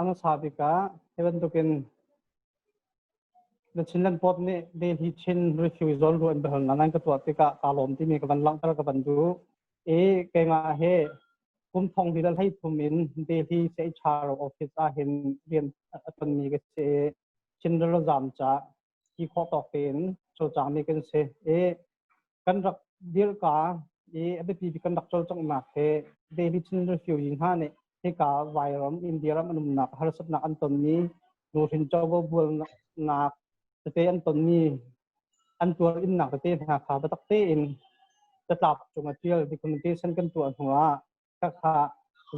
ang sabi ka even tukin the chinlan pot ni de hi chin refusal ru an behal nan ka to tika kalom ti mi ka ban lang tar ka ban du ke nga he kum thong hi dal hai thumin de hi CHRO office a hin rian aton mi ke se chinral jam cha ki kho to pen cho chang mi ken se kan rak dir ka abi pi kan rak chol chang ma he de hi chin refusing ha ne he ka viram india ram anum nak har sat nak an ton ni no hin chaw bol nak te an ton ni an tur in nak te ha kha ba tak te inจะตับจงอาเจียล documentation กันตัวหัวก็ค่ะ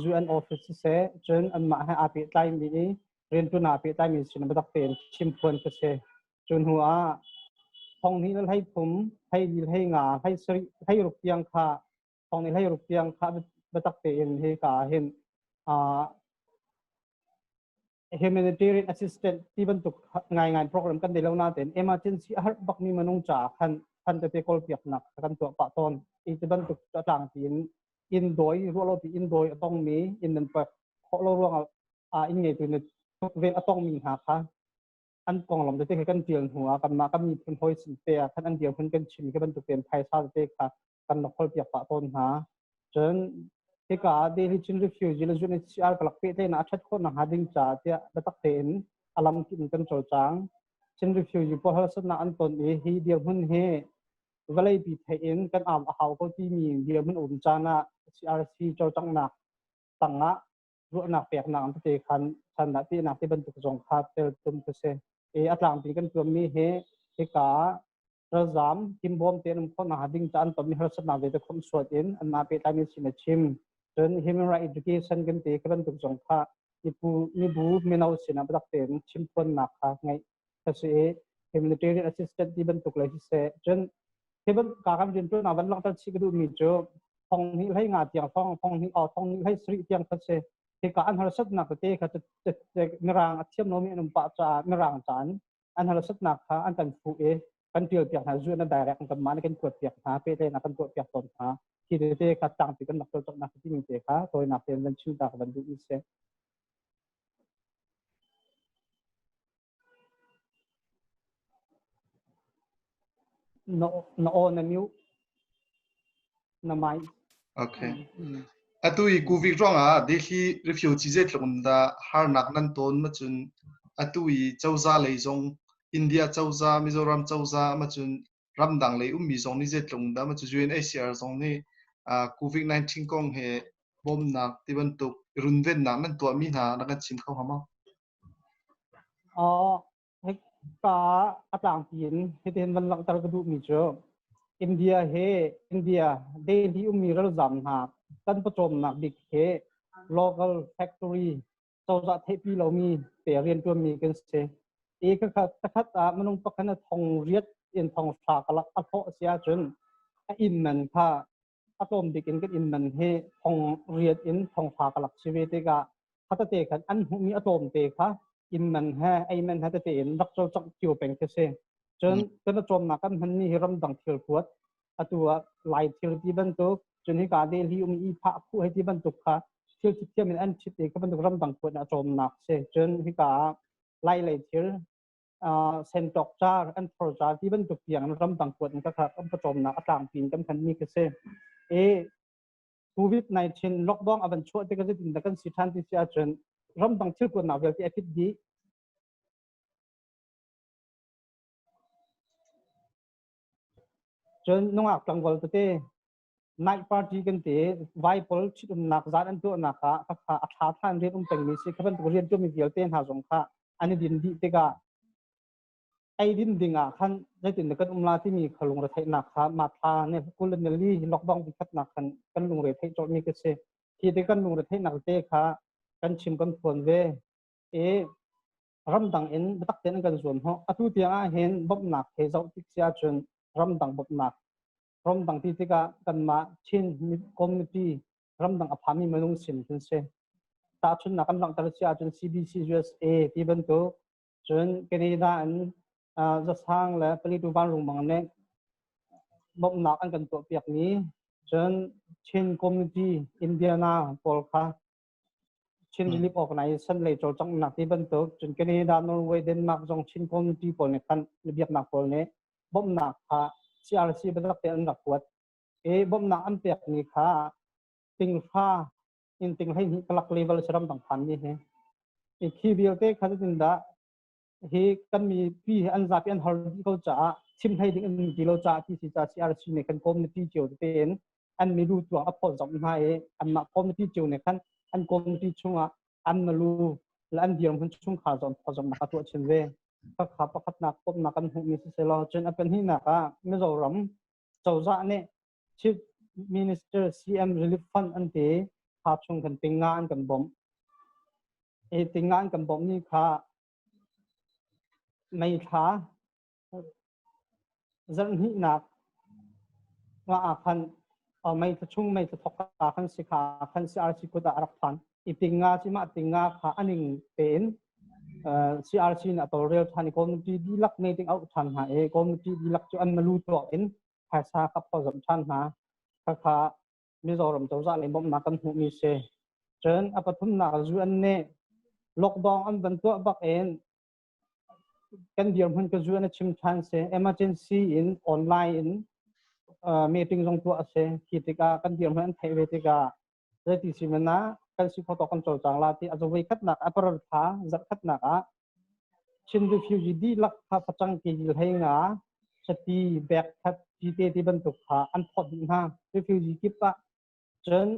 UN office เสจนอันมาให้อาภิไตมีเรียนตัวนาอาภิไตมีสิ่งบัตรเป็นชิมพวนก็เสจนหัวห้องนี้นั้นให้ผมให้ดีให้งาให้สริให้รุกยังค่ะห้องนี้ให้รุกยังค่ะบัตรเป็นให้กาเห็นhumanitarian assistant ที่บรรทุกงานโปรแกรมกันในแล้วนาเต็น emergency ฮับบักมีมนุษย์จ่าคันจะคอลเปียกหนักกันตัวปะตอนอีกบรรทุกจะต่างทีนอินโดยรู้เราที่อินโดยต้องมีอินนั้นแบบเขาเราว่าอินไงตัวนี้ทุกเวลต้องมีหาค่ะอันกองลำจะให้กันเตียงหัวกันมาก็มีเป็นพอยสินเตียคันอันเดียวเพิ่นกันชิมก็บรรทุกเป็นไทยซาเตค่ะกันนักคอลเปียกปะตอนหาจนที่กาเดลิชินรีฟิวจิลจุนเชียร์กลักเปเตนะชัดคนนะหาดิ้งจ่าเตียบัตรเต็นอารมณ์กินกันโจจังชินรีฟิวจิพอฮัลสนะอันตนฮีเดียวหุ่นเฮก็เลยปีเทนกันอ่ำเขาก็ที่มีเดียวมันอุ่นจานะ CRC โจจังนักตั้งะรู้นักเปียกนักอันเตคันชันนักที่นักที่บรรทุกส่งคาเตลตุมเกษอัตลังปีกันตัวมีเฮที่กาเราจำทิมบอมเตียนคนหาดิ้งจานตอนมีฮัลสนะเวทคนสวดอินอันมาเป็นตามีสินชิมจน human rights education กันเตะกันตุกสงค่ะนี่บูไม่เอาสินะบัดเต็มชิมพนนักค่ะไงแต่เสีย humanitarian assistant ที่บรรทุกเลยที่เสียจนที่บรรการการเรียนรู้นับวันหลังจากที่กระดูมีโจห้องนี้ให้งานเตียงห้องนี้ห้องนี้ให้สรีเตียงเขาเสียที่การอันฮัลสัตนักเตะเขาจะมีรางเทียมโนมีนุปะจามีรางจานอันฮัลสัตนักค่ะอันกันฟูกันเตียวเปียกหาจุดนั้นได้แรงกันมาในกันกวดเปียกหาเปเตนักกันกวดเปียกตนหาที่เด็กขัดต่างที่กันนักตัวนักที่มีเด็กค่ะโดยนักเรียนเป็นชื่อดักบรรดุอิเซนโอนามิวนาไมโอเคอะตุยกูวิกร้องเด็กที่ refugee เจ็ดลงดาฮาร์นักนั่นต้นมาจนอะตุยเจ้าซาเลยจงอินเดียเจ้าซามิโซรัมเจ้าซามาจนรำดังเลยมีจงนี่เจ็ดลงดามาจน UNHCR จงนี่COVID-19 กองเฮบอมนักที่บรรทุกรุนเวนนักนั่นตัวมีหานักชิมเข้าหามาเฮกาอัตลังทีนเฮเดนวันหลังตระกดูมีโจอินเดียอินเดียเดลีมีรัลจำหากันประจมนักบิ๊กเฮ local factory เจ้าจะเทปีเรามีเปลี่ยนตัวมีกันเสียก็คือตะขัดมนุษย์ปกันทองเรียดอินทองฝากลักอัตโตเสียจนอินมันค่ะอะตอมบิ๊กอินก็อินมันเฮทองเรียดอินทองฝากลักชีวิตก็พัฒนากันอันมีอะตอมเตค่ะอินมันเฮไอมันฮัตเตนรักเจ้าจักจิวเป็นก็เสียจนกันประจมนักกันมันมีรำดังเที่ยวขวดอะตัวไลท์เที่ยวที่บรรทุกจนให้การเดลีมีพระผู้ให้ที่บรรทุกค่ะเที่ยวที่มันอันชิดเองก็บรรทุกรำดังขวดอะจมนักเสียจนให้การไล่เที่ยวเซนตอกจ้าอันโปรจาที่บรรทุกอย่างรำดังขวดก็ค่ะก็ประจมนักต่างปีนกันมันมีก็เสียCOVID-19 ล็อกดาวน์อันช่วยที่ก็จะถึงดักันสิทันที่จะจนรำดังเที่ยวขวดนักเวลที่อาทิตย์ดีจนน้องอักตังวอลตัวเต้นายปาร์ตี้กันเต้ไวพอลชิดนักจานตัวนักค่ะอัฐาท่านเรียนเป็นมิสิครับเป็นตัวเรียนตัวมีเดียวเต้นหาสงค่ะอันนี้ดินดีเตกะไอ้ดินดิ่งขันได้ถึงกันลาที่มีขลุ่งระเทนักค่ะมาทาเนี่ยกุลเนลลี่ล็อกดาวน์วิคัตนักกันลุงระเทจอดมีก็เสียที่เด็กกันลุงระเทนักเต้ค่ะกันชิมกันผลเวรำดังเอ็นตักเต้นกันส่วนห้องอตุเตียงเห็นบบนักเฮเจ้าติกเสียจนรำดังบบนักรำดังที่ที่กันมาชินมีคอมมิชชั่นรำดังอภามีมนุษย์สินเป็นเสียตาชนนักกันหลังตระเสียจน CBC USA ที่บรรทุกจนแคนาดาอันจะสร้างและผลิตภัณฑ์ลงบางเนี่ยบบนักอันกันตัวเปียกนี้จนชินคอมมิชชั่นอินเดียนาโพลค่ะ chin relief organization le cho chang nak ti ban to chun Canada Norway Denmark jong chin community pol ne kan biak nak pol ne bom nak kha CRC badak te an nak kwat bom nak an pek ni kha ting pha in ting hai ni kalak level saram tang phan ni he khi bial te kha tin da he kan mi pi an za pi an hol ko cha chim hai ding an kilo cha ti si cha CRC ne kan community chiu te en an mi lu tuang apol jom hai an ma community chiu ne kan an community chunga an malu la an diam hun chung kha zon phazom na ka tu chen ve ka kha pa khat na pom na kan hu mi se lo chen apen hi na ka me zo ram chawza ne chief minister CM relief fund an te kha chung kan pinga an kan bom tinga an kan bom ni kha mai kha zan hi na wa khan mai chung mai thok ka khan sikha khan CRC ko da arak phan itinga chima tinga kha aning pen CRC na to real thani community di lak meeting out than ha community di lak chu an malu to in phasa ka phazam than ha kha mizoram to za le bom na kan hu mi se chen apathum na ju an ne lockdown an ban to bak en kan diam hun ka ju an chim than se emergency in online in meeting jong to ase khitika kan diam han thai vetika reti simana kan si photo kan chol chang la ti azoi khat nak apar tha zat khat nak a chin refugee di lak kha pachang ki hil hai nga chati back khat ti te ti ban tuk kha an phot din ha refugee ki pa chen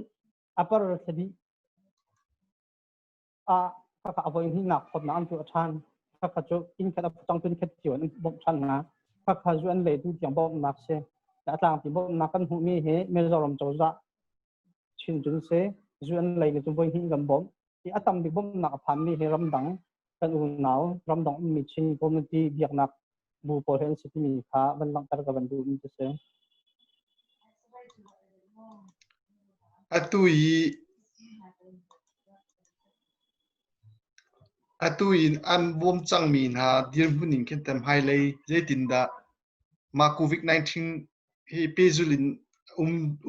apar thadi a kha avoi hi nak phot na an tu athan kha chu in khat pachang tun khat chiwan bom chan na kha ju an le tu tiang bom nak se ta tang ti bom nak kan hu mi he mezoram chawza chin jun se juan lai ni tumboy hi gam bom ti atam bi bom nak phan mi he ramdang kan u naw ramdang mi chin community biak nak bu por hen city mi kha ban lang tar ka ban du mi se atui an bom chang min ha dir hunin ken tem hai lei jetinda ma COVID-19 hi pezulin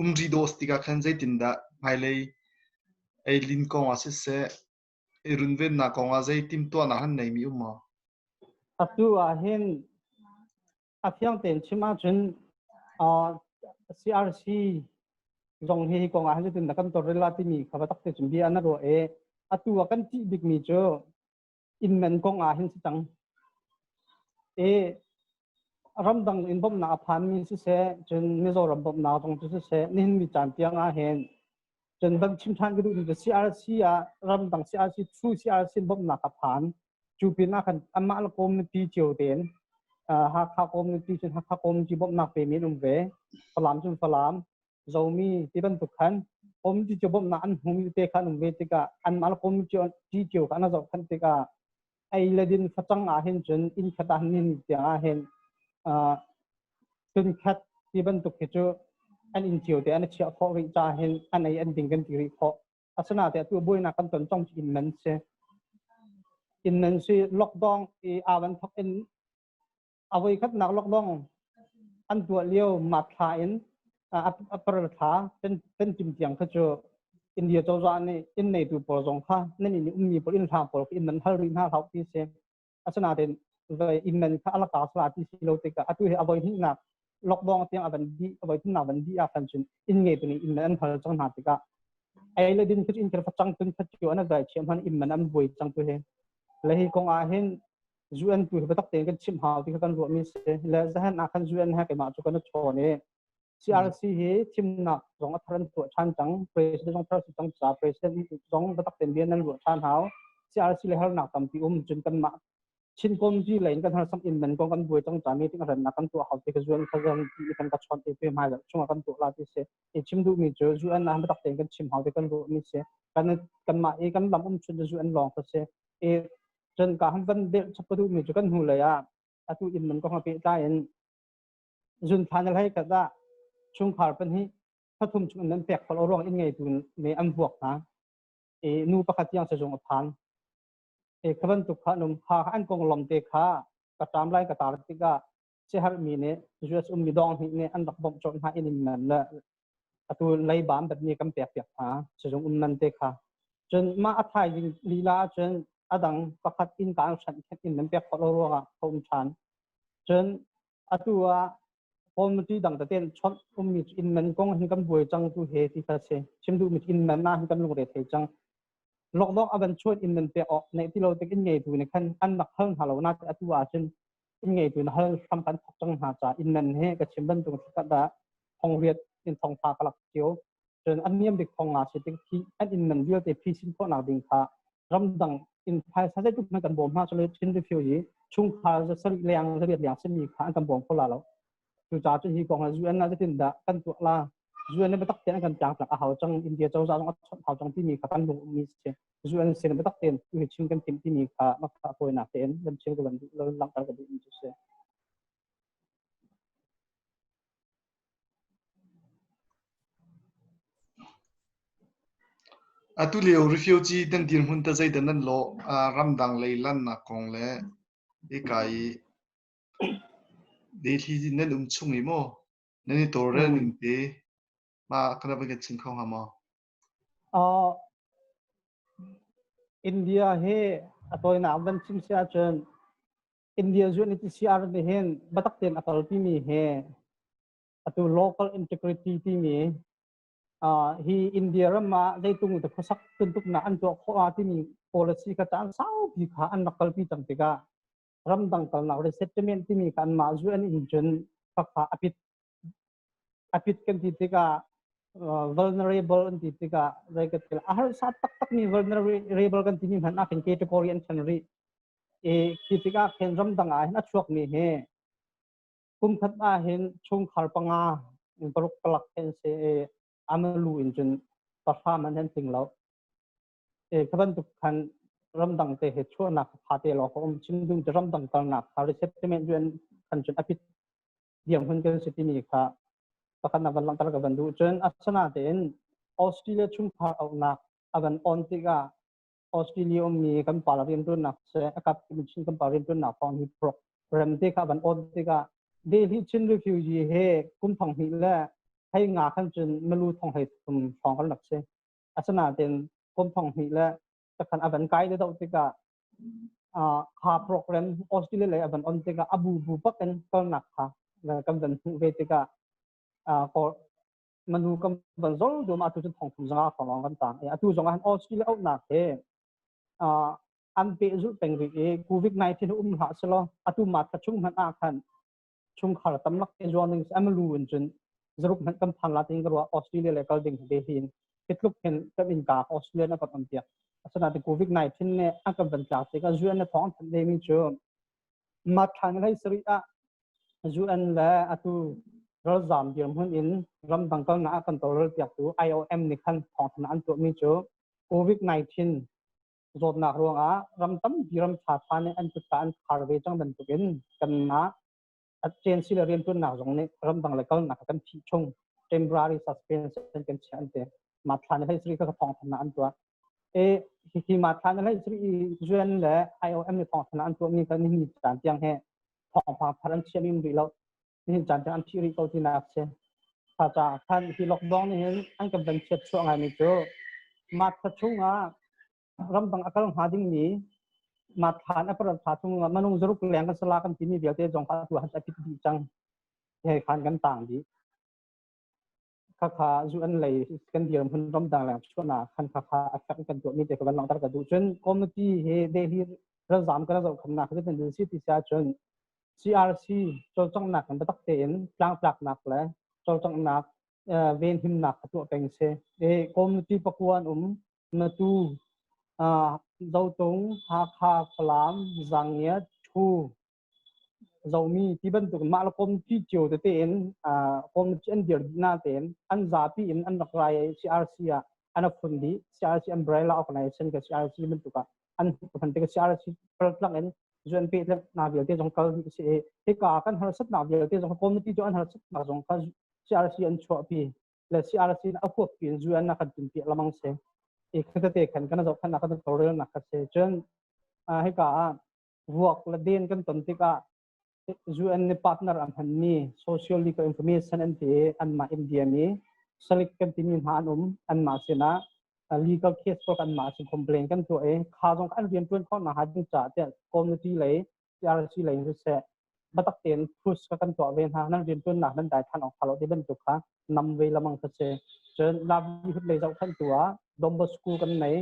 umri dos tika khan jetinda hai lei ei lin kong ase se runven na kong a jei tim to na han nei mi uma atu a hen aphyang ten chima chun CRC jong hi kong a han tin da kan to relati mi kha tak te chum bi an ro atu a kan ti big mi cho in men kong a hin chang ramdang in bom na phan mi se chun mizoram bom na jong chu se nin mi chan tiang a hen chun ban chim than gi du ni CRC a ramdang CRC through CRC bom na ka phan chu pin na kan amma al community chiu den ha kha community chun ha kha community bom na pe mi ve falam chun falam zomi ti ban tu khan community chu bom na an hum te khan ve te ka an mal community chiu kan na zo khan te ka ai ledin phachang a hen chun in khata nin tia a hen tun khat ti ban tu chu an in chiu te an chia kho ri cha hen an ai an ding kan ti ri kho asana te tu boi na kan ton chong in nan se lockdown awan thok in avoi khat nak lockdown an tu leo ma tha in apar tha ten tim tiang kha chu India chawza ne in nei tu por jong kha nani ni ummi por in tha por in nan hal ri na thau ti se asana den vai in nan kha ala ka sla ti si lo te ka atu he avoi hi na lockdown tiang aban di avoi tu na ban di a kan chun in nge tu ni in nan hal chang na te ka ai le din khit in kher chang tun khat chu ana gai chem han in man am boi chang tu he le hi kong a hen UN tu he tak te kan chim haw ti kan ro mi se le zahan a kan UN ha ke ma chu kan cho ne CRC he chim na rong a tharan tu chan chang president jong thar chang cha president jong batak ten bian nan ro chan haw CRC le har na kam ti chun kan ma chin kom ji lein kan har sam in man kong kan boi chang cha mi ti ran na kan tu haw te ka juan khazan ti kan ka chon te pe ma la chunga kan tu la ti se chim du mi jo juan na batak ten kan chim haw te kan ro mi se kan ma kan lam chun juan long ka se chen ka han ban de chap du mi chu kan hu le ya atu in man ko ha pe ta en jun thanal hai ka da chung khar pan hi phathum chung nan pek phal orong in ngai tun me am buak na nu pakhat yang se jong phan khaban tu kha num kha an kong lom te kha ka tam lai ka tar ti ga che har mi ne US mi dong hi ne an dak bom chon ha in nan la atu lai bam bat ni kam pek pek ha se jong nan te kha จนมาอัฐายลีลาจนอดังประคัดอินการฉันแค่อินมันเปียกพอเรารู้ว่าเขาฉันจนตัวพอมันที่ดังแต่เต้นช็อตมีอินมันกงเห็นกันบ่อยจังตัวเหตุที่เขาเสียชิมดูมีอินมันน่าเห็นกันลงเรทจังลอกอันช่วยอินมันเปียกในที่เราจะกินไงตัวในขั้นอันนักเฮิงหาเราน่าจะตัวจนอินไงตัวเฮิงทำกันจังหาจ่าอินมันเฮกับชิมบันตรงที่กระดาทองเรียดอินทองฟ้ากลักเขียวจนอันนี้มันเด็กทองอาศิติที่อันอินมันเดียวแต่พิชิตพวกนักดิ่งค่ะรำดังอินไทยสักทุกมันกันบ่มมาจนเลยชินรีฟิวยี่ชุ่มขาจะสลิเลียงจะเรียดเลียงเส้นมีขาอันกันบ่มพวกเราคือจ่าจนที่กองจูเอ็นน่าจะติดด่ากันตัวละจูเอ็นเนี่ยไม่ตักเตียนกันจังจากเขาจังอินเดียเจ้าจ่าต้องเขาจังที่มีขากันบ่มีเสียจูเอ็นเสียไม่ตักเตียนคือชิงกันทีมที่มีขามาขาโวยหนักเตียนกันชิงกันเราหลังจากกันดูอินจุเสียtu leo refugee den din hun ta zai dan lo ramdang leilan na kong le e kai de thi nen chungi mo nani tore ning te ma kana ba ge chin khong ha moอินเดียเฮตัวหนาบันชิมเสียจนอินเดียจวนที่เสียร์เห็นบัตักเตียนอัตโนที่มีเฮตัว local integrity ที่มีฮีอินเดียรำมาได้ตรงแต่เขาสักตุนตุกนาอันตัวข้อที่มี policy กระจายสาวพิขาอันนักกลปีจังติการำดังกันนัก resettlement ที่มีการมาจวนอินจนพักอภิษกันที่ติกาvulnerable อันที่ติกาได้ก็ติอาหารสัตว์ตักมี vulnerable กันที่มีหันอาเป็น category อันชันรีที่ติกาเห็นรำดังอาเห็นช่วงมีเฮกุมขัดอาเห็นชงขารปังอาปรุกกลักเห็นเสอามาลูอินจนปะฟ้ามันเห็นสิ่งแล้วขบันทุกขันรำดังเตะเหตุชั่วนักพาเตลอกผมชิมดุงจะรำดังตอนนักคาริเซตเมนจนขันจนอภิษเดี่ยมคนเกินสิทธิมีค่ะประกันนับวันหลังตลอดกันดูจนอัศนาเตนออสเตรเลียชุ่มพาเอานักอันออนติกาออสเตรเลียมีกันปาราเรียนตัวนักเสอกับมิชินกันปาราเรียนตัวนักฟังฮิปโปรแกรมติกาอันออนติกาเดลิชินรีฟิวจีเฮกุมทองฮิแลให้งาขันจนไม่รู้ทองให้ตุ่มฟองกันหลักเสอัศนาเตนกุมทองฮิแลแต่ขันอันไกด์ได้ตัวติกาหาโปรแกรมออสเตรเลียเลยอันออนติกาอบูบูปักกันก็หนักค่ะแล้วกำลังเวติกาก็มันดูกำลังจะดูมาตุจุดของจังหวะของเรากันต่างตุจังหวะออสเตรเลียเอาหนักอันเป็นจุดเป็นวิCOVID-19 หาเสลอตุมาทัชชุ่มหันอาคันชุ่มขารตำลักเอจวนนึงอเมรูนจนสรุปหันกำพันละทิ้งก็ว่าออสเตรเลียเลยก็ดึงเดหินพิดลุกเห็นก็เป็นกาออสเตรเลียนับตั้งแต่สถานที่COVID-19 เนี่ยอันกำลังจากที่ก็จวนในท้องทะเลมีเจอมาทางให้สริอาจวนและตุเราจำเดียมหุ่นอินรำดังก็น่ากันตัวเราอยากดู IOM ในขั้นท้องถนนตัวมีเจอ COVID-19 จดหนักรวงรำตั้มดีรำชาติในอันจุดการคาร์เวจังดันตุกินกันนะอาเจนซิลเรียนตัวหนักตรงนี้รำดังเลยก็หนักกันที่ชง temporary suspension กันเช่นเดียมาทานให้สริก็ท้องถนนตัวที่มาทานให้สริจวนและ IOM ในท้องถนนตัวมีกันนี่จานเตียงแห่ท้องพังพันเชียริมดีแล้วนี่จานอันที่รีเขาที่นักเสียถ้าจะท่านที่ล็อกดาวน์นี่อันกำลังเช็ดช่วงไงไม่เจอมาทัชงรำดังอาการหาดิ้งนี้มาทานอัปรัชชงมันนุ่งจรุกแรงกันสลากันที่นี่เดียวเตจงพัดตัวหันจะพิดีจังให้ขันกันต่างดีข้าจูอันเลยกันเดียวมันรำดังแรงช่วงน่ะขันข้าอักกันตัวนี้เด็กกันลองตัดกันดูจนคอมมิตี้เฮเดลีเราจำกันเราคำนักที่เป็นสิ่งที่จะจนCRC โจจังหนักมันตักเตียนกลางปลักหนักเลยโจจังหนักเวนหิมหนักตัวเป็นเสคอมมิตี้ประกวนมาตูเจ้าตงหาคาฟลามจังเงียชูเจ้ามีที่บรรทุกมาแล้วคอมมิตี้เจียวเตียนคอมมิตี้อันเดียวน่าเตียนอันจับปีอันนักไร CRC อันนักฟุนดี CRC umbrella organization กับ CRC บรรทุกอันพันธุ์กับ CRC ปลักเองจนเป็นนาวิลที่จงการเสียที่กากันหาสัตนาวิลที่จงคอมมิตี้จงหาสัตนาจงการ CRC อันชัวปีและ CRC อัพวกปีจวนนักดินปีละมังเสอีกคือเตะขันกันจงขันนักดินตัวเรื่องนักเสจนให้กาพวกละเดินกันตนที่กาจวนในพาร์ทเนอร์อันนี้ social legal information อันที่อันมาอินเดียนี้สลิกกันที่มีหานุมอันมาเสนา legal case for kan ma sin complain kan to e kha jong kan rian tun khon na ha ding cha te community le CRC le ri se batak ten push ka kan to ven ha nan rian tun na nan dai than ok phalo de ban tu kha nam ve lamang ka se chen la bi hut le jau kan tua dom bo school kan nei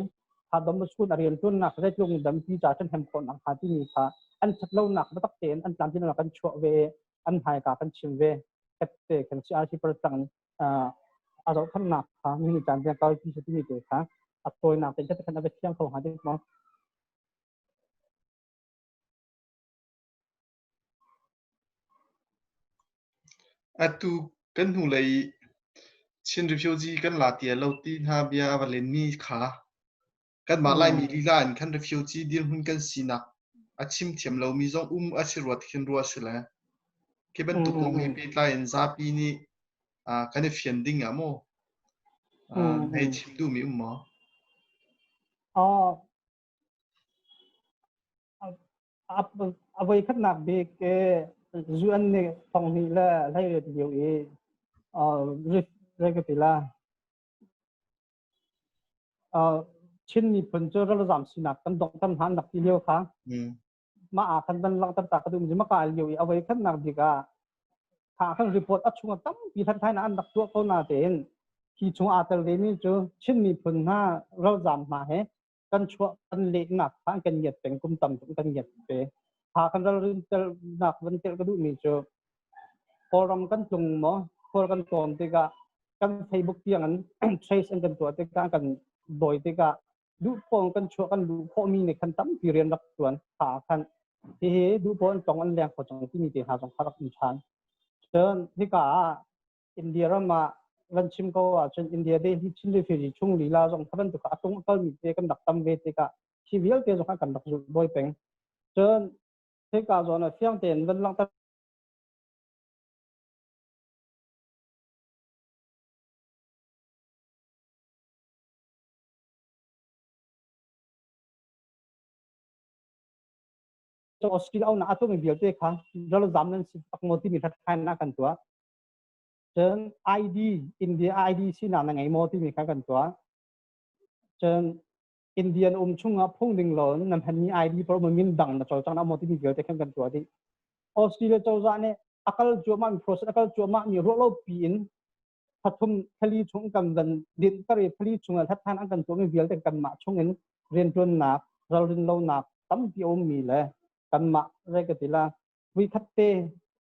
ha dom bo school rian tun na ka chung dam pi cha chen hem kon ha ti ni kha an chat lo nak batak ten an plan tin na kan chwa ve an hai ka kan chim ve ket te kan CRC per tang azau kan nak ha ni chan te kau pi ti ni te kha atoi nak te chat kan ave chiang ko ha de mo atu kan hu lei chin refugee kan la tia lo ti ha bia avalen mi kha kan ma lai mi li lan kan refugee dir hun kan sinak achim thiam lo mi zong asiruat khin ruwa sila ke ban tu kong hi pi tlain za pi ni kan fian ding amo nei chim du mi mo avai khat nak be ke zuan ne phong ni la lai re dio e re ke pila chin ni pun cho ra zam sinak kan dong kan han nak ti leo kha ma a kan ban lang tar ta ka dum ma ka leo e avai khat nak dika kha kan report a chunga tam pi than thai na an dak tu ko na ten ki chung a tel ve ni cho chin ni pun na ra zam ma he kan chua kan le nak kha kan yet peng kum tam kan yet pe ha kan ra rin tel nak van tel ka du mi cho forum kan chung mo for kan tom te ka kan Facebook tiang an trace an kan tu te ka kan boy te ka du pong kan chua kan du pho mi ne kan tam pi rian rak tuan ha kan he du pon tong an leng ko chong ti mi te ha jong kharak mi chan chen hi ka India ra ma van chim ko a chen India de hi chin refugee chung li la jong khaban tu ka atung kal mi te kan dak tam ve te ka civil te jong kan dak zu boy peng chen hi ka zo na fiang ten van lang ta cho Australia au na atung mi bial te kha ral zam nan si pak mo ti mi that khan na kan tua chen ID India ID si na ngai mo ti mi kha kan tua chen Indian chunga phong ding lo nam han ni ID pro min dang na chol chang na mo ti mi bial te khan kan tua di Australia cho za ne akal choma mi process akal choma mi ro lo pi in pathum khali chung kam dan din tari khali chung that than an kan tu mi bial te kan ma chung in ren tun na ral rin lo na tam pi om mi le kan ma re ka tila wi khatte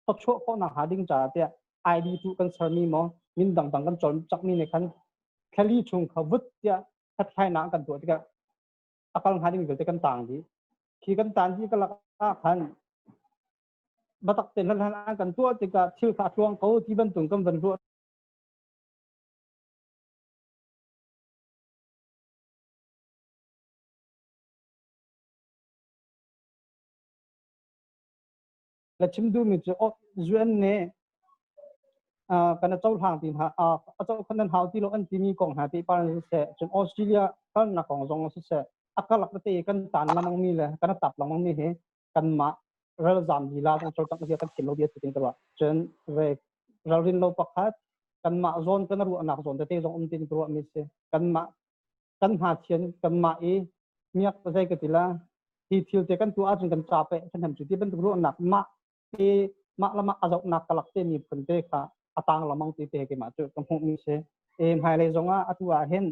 to cho ko na hading cha te ID tu kan sar mi mo min dang dang kan chol chak mi ne kan khali chung khawut ya that thai na kan tu te ka akal hading bial te kan tang di khi kan tan ji ka la khan batak ten lan an kan tu te ka thil kha tuang ko ti ban tung kam van ru la chim du mi chu zuan ne kana chau hang tin ha chau khan hau ti lo an ti mi kong ha ti par se chun Australia kan na kong jong se akal ak te kan tan lamang mi le kana tap lamang mi he kan ma ral zam ji la jong chau tak dia kan kilo dia tin ka chun ve ral rin lo pakhat kan ma zon kan ru anak zon te jong tin ru mi se kan ma kan ha thian kan ma e miak pa sai ka tila ti thil te kan tu a chung kan cha pe kan ham chu ti ban ru anak ma te ma lama azok nak kalak te ni phun te kha atang lamang ti te ke ma chu kam hung mi se em hai le zonga atua hen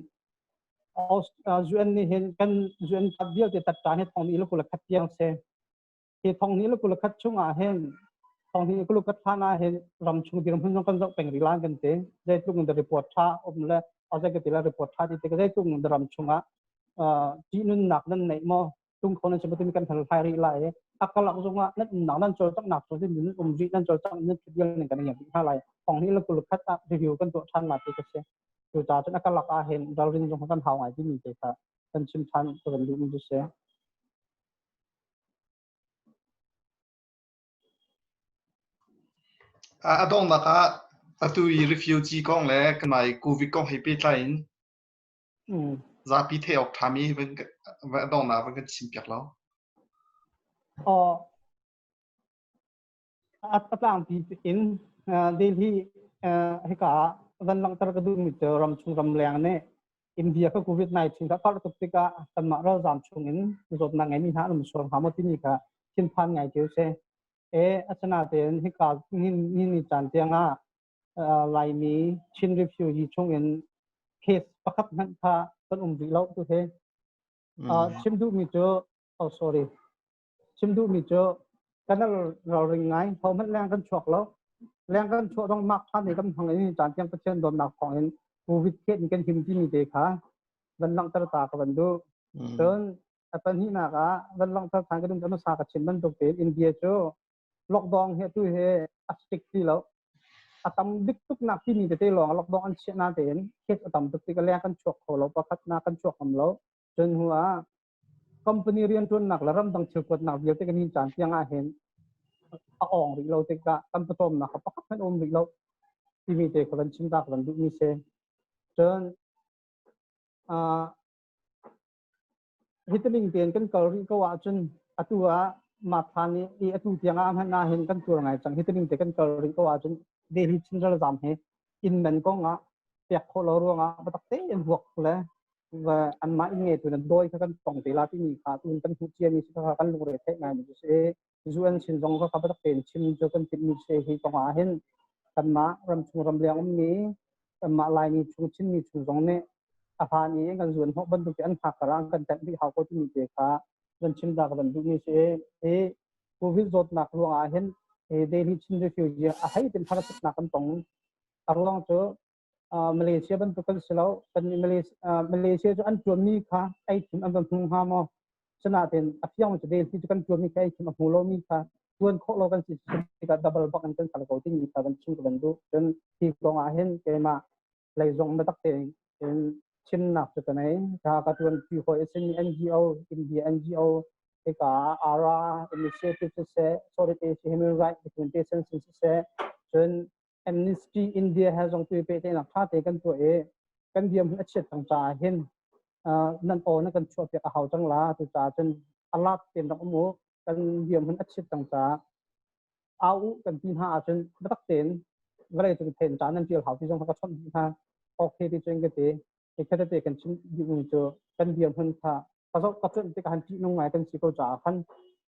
zuan ni hen kan zuan tabial te tat ta he thong ni lo kula khat piang se te thong ni lo kula khat chung a hen thong ni kula khat thana hen ram chung diram hun kan jok peng ri lang kan te jai tung the report tha om le aja ke tila report tha ti te jai tung the ram chunga ti nun nak nan nei mo tung khona se batin kan thal hai ri lai akala zonga net nak nan chol tak nak so din min ri nan chol tak net dial ning kan yang ha lai thong ni lo kul khat a review kan to than ma ti ke se tu ta chen akala ka hen dal rin jong kan haw ngai ti ni te kha kan chim than to kan du mi se adong na ka atui refugee kong le kan mai covid kong hi pi tlain za pi the ok thami ven adong na ven kan sim pyak lo atlang ti in Delhi he ka van lang tar ka du mi ram chung ram lang ne อินเดียก็โควิด-19ก็ตุกติกะกันมาเราจำช่วงนี้จบนังไงมีหาลมส่วนหามาที่นี่ก็ชิ้นพันไงเจียวเซอัศนาเตียนที่กานี่จันเตียงลายมีชิ้นรีวิวยี่ช่วงนี้เคสประคับนั้นพาเป็นวิเราตัวเองชิมดูมีเจอsorry ชิมดูมีเจอกันเราเรื่องไงพอมันแรงกันช็อกแล้วแรงกันช็อกต้องมากพันในกำพังนี้จันเตียงประเทศโดนหนักของเห็นโควิดเคสกันหิมที่มีเด็กค่ะวันลังตระตากับวันดูจนปัญหาหนักวันลังตระทางกันดูกันสากับชิมมันตัวเป็นอินเดียเจอล็อกดาวน์เหตุเหอัศติกที่แล้วตำดิกทุกนักที่มีแต่ลองล็อกดาวน์อันเช่นนั้นเองเคสตำดิกที่ก็แรงกันช็อกเราประคับนักกันช็อกของเราจนหัวคอมพานีเรียนจนหนักแล้วเริ่มต้องเชื่อคนหนักเดียวที่กันหินจันที่ยังเห็นอ่องหรือเราติดกับกันผสมนะครับประคับให้อมหรือเราที่มีแต่คนชิมตาคนดูมีเซจนฮิตลิ่งเตียนกันเกาหลีก็ว่าจนตัวมาทานนี้ตัวที่ยังมันน่าเห็นกันตัวไงจังฮิตลิ่งเตียนกันเกาหลีก็ว่าจนเดลิชินเราจำเห็นอินเมนก็งะเปียกโคลอรัวงะบัดเตยบวกเลยว่าอันมาอิงเงตัวนั้นโดยกันตรงเวลาที่มีขาตุนกันหุ่นเจียมีสิทธิ์กันลงเรือเทไงมันจะเสียส่วนชินจงก็ขับบัดเตยชิมจนกันติดมีเสียที่ตรงเห็นกันมารำชุงรำเลียงมีกันมาลายมีชุงชินมีชุงจงเนี่ยอาหารนี้กันส่วนพวกบรรทุกอันหักกระรังกันแต่ที่เขาก็ที่มีเด็กค่ะจนชิมดากันบรรทุกนี่เสียโควิดจดหนักลงเห็นเดลิชินรีฟิวจีให้เป็นภารกิจหนักกันตรงอารมณ์เจอมาเลเซียบรรทุกกันเสร็จแล้วเป็นมาเลเซียจะอันจวนมีค่ะไอ้ถึงอันบรรทุกหามอชนะเป็นอภิยงจะเดลิที่จะกันจวนมีค่ะไอ้ถึงอันหูโลมีค่ะส่วนข้อเรากันสิกับดับเบิลบักกันเป็นสารพัดที่มีค่ะกันชิมกันบรรทุกจนที่ลงเห็นเกมาเลยจงมาตักเตงเป็นชินนักจุดไหนถ้าการทำที่เขาเอสเอ็น NGO อินเดีย NGO เอกอารา initiative เส solidarity human rights documentation เสจน Amnesty India ให้ส่งตัวไปที่นักข่าวที่กันตัวกันเดียมอัจฉริยะต่างๆเห็นนั่นโอนั่นกันช่วยเพื่อเขาจังหวะตัวจ่าจนอาลับเต็มทั้งหมดกันเดียมอัจฉริยะต่างๆเอากันที่ห้าจนตักเต็นก็เลยถึงเห็นจานนั่นเดียวเขาที่ส่งเขาก็ชอบที่ห้าโอเคที่จริงก็ดีแค่ได้กันชิ้นอยู่เจอกันเดียมพันธะเพราะก็จนที่การที่น้องหมายกันสิเขาจ่าขัน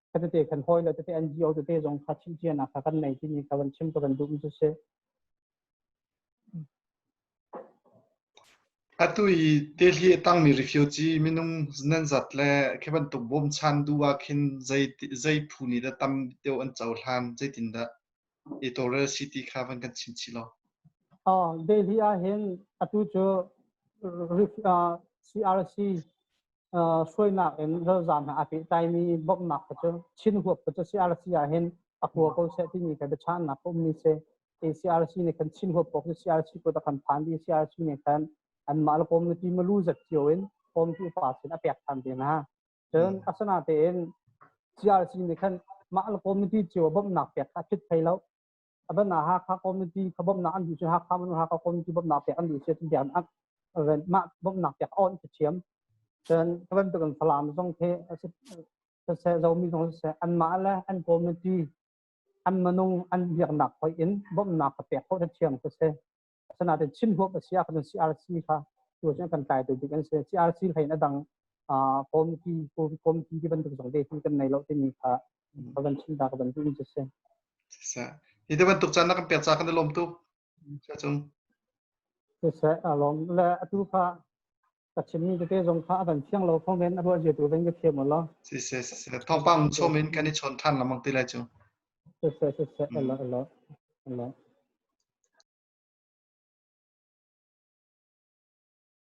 แค่ได้กันห้อยแล้วที่ NGO ที่ส่งข้าชิ้นเจียนะกันในที่นี้กันชิมกันดูมันจะเสียตุยเดลีตั้งมีรีฟิวจีมินุงนั่นจัดแลแค่บรรทุกบ่มชันดูว่าคินใจผู้นี้ได้ตั้มเดียวอันเจ้าทันใจตินดะอีตัวเรซิตี้ข้าวันกันชินชิลเดลีเห็นตุจCRC ช่วยนักเอ็นเราจำอาทิตย์ใจมีบ่มนักก็จะชินหัวก็จะ CRC เห็นหัวก็เสที่นี่ก็จะชันนักก็มีเสCRC เนี่ยกันชินหัวก็ CRC ก็จะคันพันดี CRC เนี่ยกันอันมาแล้วผมที่มารู้จักเจียวเองผมที่ฝ่ายสินอเปียกทันทีนะจนอัศนาเตน CRC เนี่ยกันมาแล้วผมที่เจียวบ่มนักเปียกคิดไปแล้วอันนั้นหากเขาไม่ที่เขาบ่มนักอันอยู่ใช่หากเขาไม่หากเขาไม่ที่บ่มนักเปียกอันอยู่ใช่ที่เดียวอันมาบ่มนักเปียกอ่อนจะเชื่อมจนก็เป็นตัวกันพลามส่งเทจะเสเรามีตรงเสอันมาแล้วอันผมไม่ที่อันมนุษย์อันเบียกหนักไปอินบ่มนักเปียกเขาจะเชื่อมจะเสขณะที่ชิ้นหัวภาษาคน CRC ค่ะตัวเช่นกันไกลตัวที่กัน CRC ให้นะดังผมที่บรรทุกส่งเดที่กันในโลกที่มีค่ะเขาเป็นชิ้นดาวกันที่มีจะเช่นอีเดบรรทุกจานนักเปียกจากกันในลมตุกจงจะเช่ลมและตัวค่ะแต่ชิ้นนี้จะได้ส่งค่ะแต่เชียงเราคอมเมนต์ว่าจะตัวเป็นก็เทียมหมดแล้วท้องปังชมเห็นกันนี่ชนท่านละมังตีไรจงจะเช่